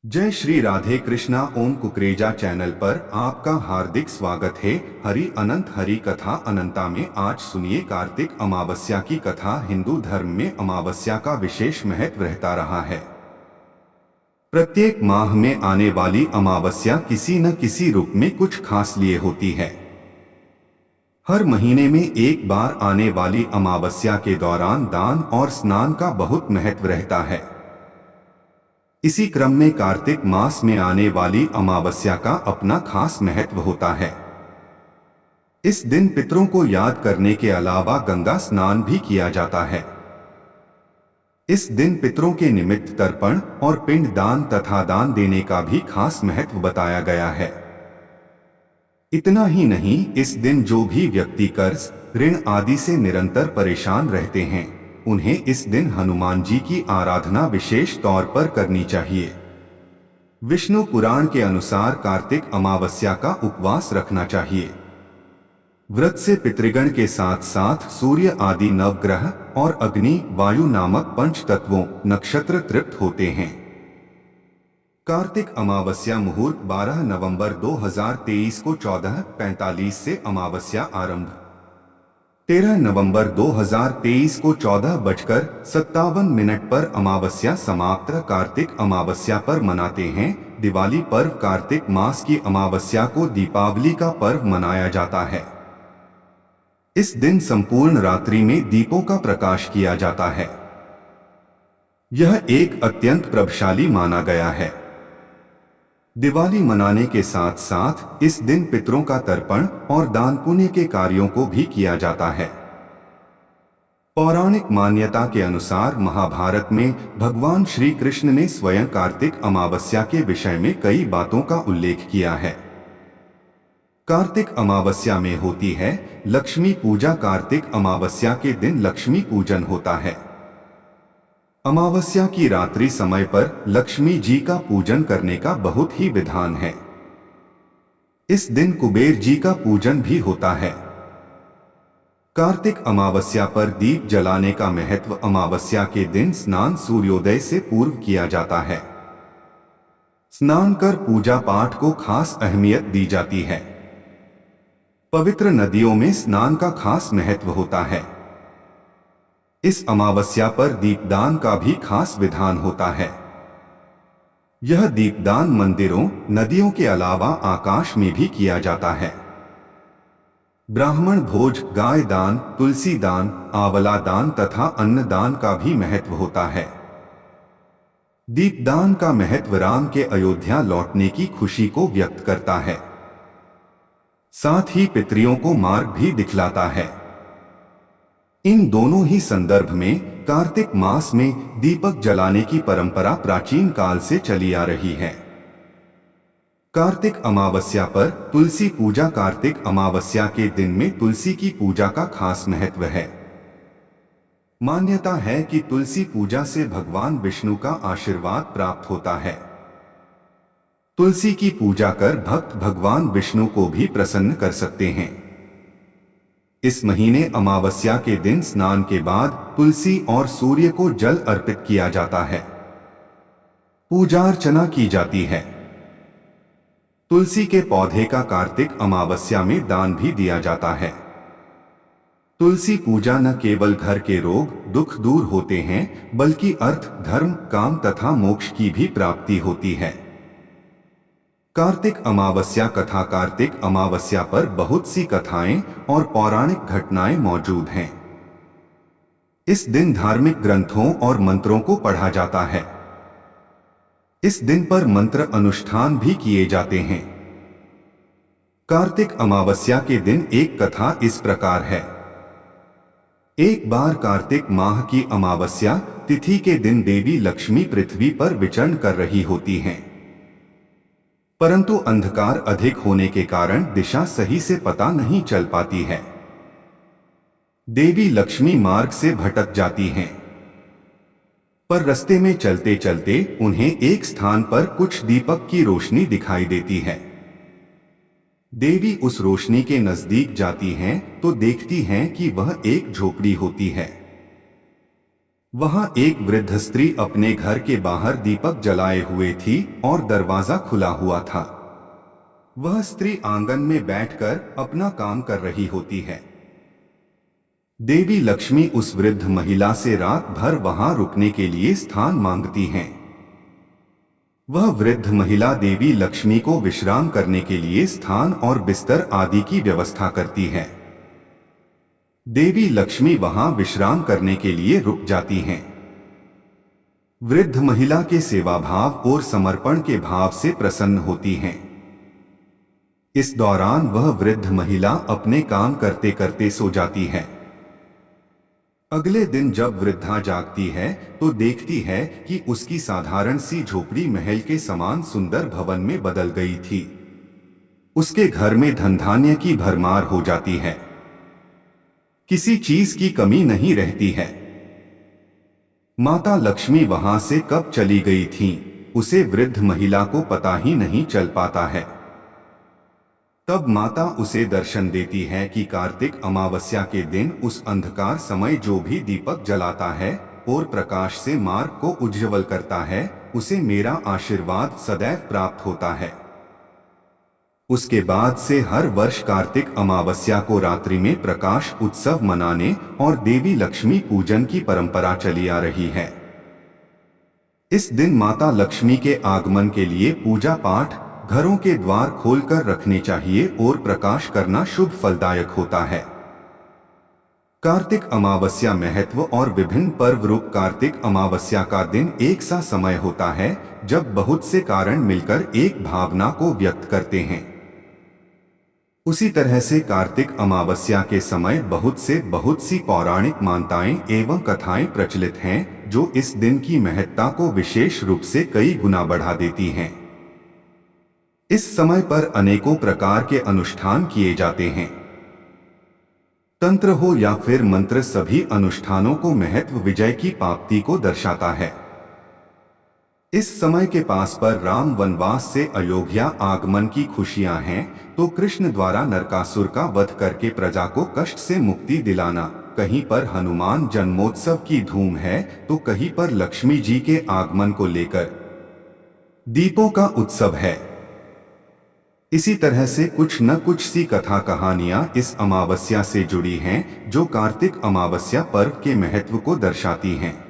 जय श्री राधे कृष्णा। ओम कुकरेजा चैनल पर आपका हार्दिक स्वागत है। हरि अनंत हरि कथा अनंता में आज सुनिए कार्तिक अमावस्या की कथा। हिंदू धर्म में अमावस्या का विशेष महत्व रहता रहा है। प्रत्येक माह में आने वाली अमावस्या किसी न किसी रूप में कुछ खास लिए होती है। हर महीने में एक बार आने वाली अमावस्या के दौरान दान और स्नान का बहुत महत्व रहता है। इसी क्रम में कार्तिक मास में आने वाली अमावस्या का अपना खास महत्व होता है। इस दिन पितरों को याद करने के अलावा गंगा स्नान भी किया जाता है। इस दिन पितरों के निमित्त तर्पण और पिंड दान तथा दान देने का भी खास महत्व बताया गया है। इतना ही नहीं, इस दिन जो भी व्यक्ति कर्ज, ऋण आदि से निरंतर परेशान रहते हैं, उन्हें इस दिन हनुमान जी की आराधना विशेष तौर पर करनी चाहिए। विष्णु पुराण के अनुसार कार्तिक अमावस्या का उपवास रखना चाहिए। व्रत से पितृगण के साथ साथ सूर्य आदि नवग्रह और अग्नि, वायु नामक पंच तत्वों नक्षत्र तृप्त होते हैं। कार्तिक अमावस्या मुहूर्त 12 नवंबर 2023 को 14:45 से अमावस्या आरंभ। 13 नवंबर 2023 को 14:57 पर अमावस्या समाप्त। कार्तिक अमावस्या पर मनाते हैं दिवाली पर्व। कार्तिक मास की अमावस्या को दीपावली का पर्व मनाया जाता है। इस दिन संपूर्ण रात्रि में दीपों का प्रकाश किया जाता है। यह एक अत्यंत प्रभावशाली माना गया है। दिवाली मनाने के साथ साथ इस दिन पितरों का तर्पण और दान पुण्य के कार्यों को भी किया जाता है। पौराणिक मान्यता के अनुसार महाभारत में भगवान श्री कृष्ण ने स्वयं कार्तिक अमावस्या के विषय में कई बातों का उल्लेख किया है। कार्तिक अमावस्या में होती है लक्ष्मी पूजा। कार्तिक अमावस्या के दिन लक्ष्मी पूजन होता है। अमावस्या की रात्रि समय पर लक्ष्मी जी का पूजन करने का बहुत ही विधान है। इस दिन कुबेर जी का पूजन भी होता है। कार्तिक अमावस्या पर दीप जलाने का महत्व। अमावस्या के दिन स्नान सूर्योदय से पूर्व किया जाता है। स्नान कर पूजा पाठ को खास अहमियत दी जाती है। पवित्र नदियों में स्नान का खास महत्व होता है। इस अमावस्या पर दीपदान का भी खास विधान होता है। यह दीपदान मंदिरों, नदियों के अलावा आकाश में भी किया जाता है। ब्राह्मण भोज, गाय दान, तुलसी दान, आंवला दान तथा अन्न दान का भी महत्व होता है। दीपदान का महत्व राम के अयोध्या लौटने की खुशी को व्यक्त करता है। साथ ही पितरियों को मार्ग भी दिखलाता है। इन दोनों ही संदर्भ में कार्तिक मास में दीपक जलाने की परंपरा प्राचीन काल से चली आ रही है। कार्तिक अमावस्या पर तुलसी पूजा। कार्तिक अमावस्या के दिन में तुलसी की पूजा का खास महत्व है। मान्यता है कि तुलसी पूजा से भगवान विष्णु का आशीर्वाद प्राप्त होता है। तुलसी की पूजा कर भक्त भगवान विष्णु को भी प्रसन्न कर सकते हैं। इस महीने अमावस्या के दिन स्नान के बाद तुलसी और सूर्य को जल अर्पित किया जाता है। पूजा अर्चना की जाती है। तुलसी के पौधे का कार्तिक अमावस्या में दान भी दिया जाता है। तुलसी पूजा न केवल घर के रोग दुख दूर होते हैं, बल्कि अर्थ, धर्म, काम तथा मोक्ष की भी प्राप्ति होती है। कार्तिक अमावस्या कथा। कार्तिक अमावस्या पर बहुत सी कथाएं और पौराणिक घटनाएं मौजूद हैं। इस दिन धार्मिक ग्रंथों और मंत्रों को पढ़ा जाता है। इस दिन पर मंत्र अनुष्ठान भी किए जाते हैं। कार्तिक अमावस्या के दिन एक कथा इस प्रकार है। एक बार कार्तिक माह की अमावस्या तिथि के दिन देवी लक्ष्मी पृथ्वी पर विचरण कर रही होती हैं। परंतु अंधकार अधिक होने के कारण दिशा सही से पता नहीं चल पाती है। देवी लक्ष्मी मार्ग से भटक जाती हैं। पर रास्ते में चलते चलते उन्हें एक स्थान पर कुछ दीपक की रोशनी दिखाई देती है। देवी उस रोशनी के नजदीक जाती हैं तो देखती हैं कि वह एक झोपड़ी होती है। वहां एक वृद्ध स्त्री अपने घर के बाहर दीपक जलाए हुए थी और दरवाजा खुला हुआ था। वह स्त्री आंगन में बैठकर अपना काम कर रही होती है। देवी लक्ष्मी उस वृद्ध महिला से रात भर वहां रुकने के लिए स्थान मांगती हैं। वह वृद्ध महिला देवी लक्ष्मी को विश्राम करने के लिए स्थान और बिस्तर आदि की व्यवस्था करती है। देवी लक्ष्मी वहां विश्राम करने के लिए रुक जाती हैं। वृद्ध महिला के सेवा भाव और समर्पण के भाव से प्रसन्न होती हैं। इस दौरान वह वृद्ध महिला अपने काम करते करते सो जाती है। अगले दिन जब वृद्धा जागती है तो देखती है कि उसकी साधारण सी झोपड़ी महल के समान सुंदर भवन में बदल गई थी। उसके घर में धन धान्य की भरमार हो जाती है। किसी चीज की कमी नहीं रहती है। माता लक्ष्मी वहां से कब चली गई थी, उसे वृद्ध महिला को पता ही नहीं चल पाता है। तब माता उसे दर्शन देती है कि कार्तिक अमावस्या के दिन उस अंधकार समय जो भी दीपक जलाता है और प्रकाश से मार्ग को उज्ज्वल करता है, उसे मेरा आशीर्वाद सदैव प्राप्त होता है। उसके बाद से हर वर्ष कार्तिक अमावस्या को रात्रि में प्रकाश उत्सव मनाने और देवी लक्ष्मी पूजन की परंपरा चली आ रही है। इस दिन माता लक्ष्मी के आगमन के लिए पूजा पाठ, घरों के द्वार खोलकर रखने चाहिए और प्रकाश करना शुभ फलदायक होता है। कार्तिक अमावस्या महत्व और विभिन्न पर्व रूप कार्तिक अमावस्या का दिन एक सा समय होता है जब बहुत से कारण मिलकर एक भावना को व्यक्त करते हैं। उसी तरह से कार्तिक अमावस्या के समय बहुत सी पौराणिक मान्यताएं एवं कथाएं प्रचलित हैं जो इस दिन की महत्ता को विशेष रूप से कई गुना बढ़ा देती हैं। इस समय पर अनेकों प्रकार के अनुष्ठान किए जाते हैं। तंत्र हो या फिर मंत्र, सभी अनुष्ठानों को महत्व विजय की प्राप्ति को दर्शाता है। इस समय के पास पर राम वनवास से अयोध्या आगमन की खुशियां हैं तो कृष्ण द्वारा नरकासुर का वध करके प्रजा को कष्ट से मुक्ति दिलाना, कहीं पर हनुमान जन्मोत्सव की धूम है तो कहीं पर लक्ष्मी जी के आगमन को लेकर दीपों का उत्सव है। इसी तरह से कुछ न कुछ सी कथा कहानियां इस अमावस्या से जुड़ी हैं जो कार्तिक अमावस्या पर्व के महत्व को दर्शाती हैं।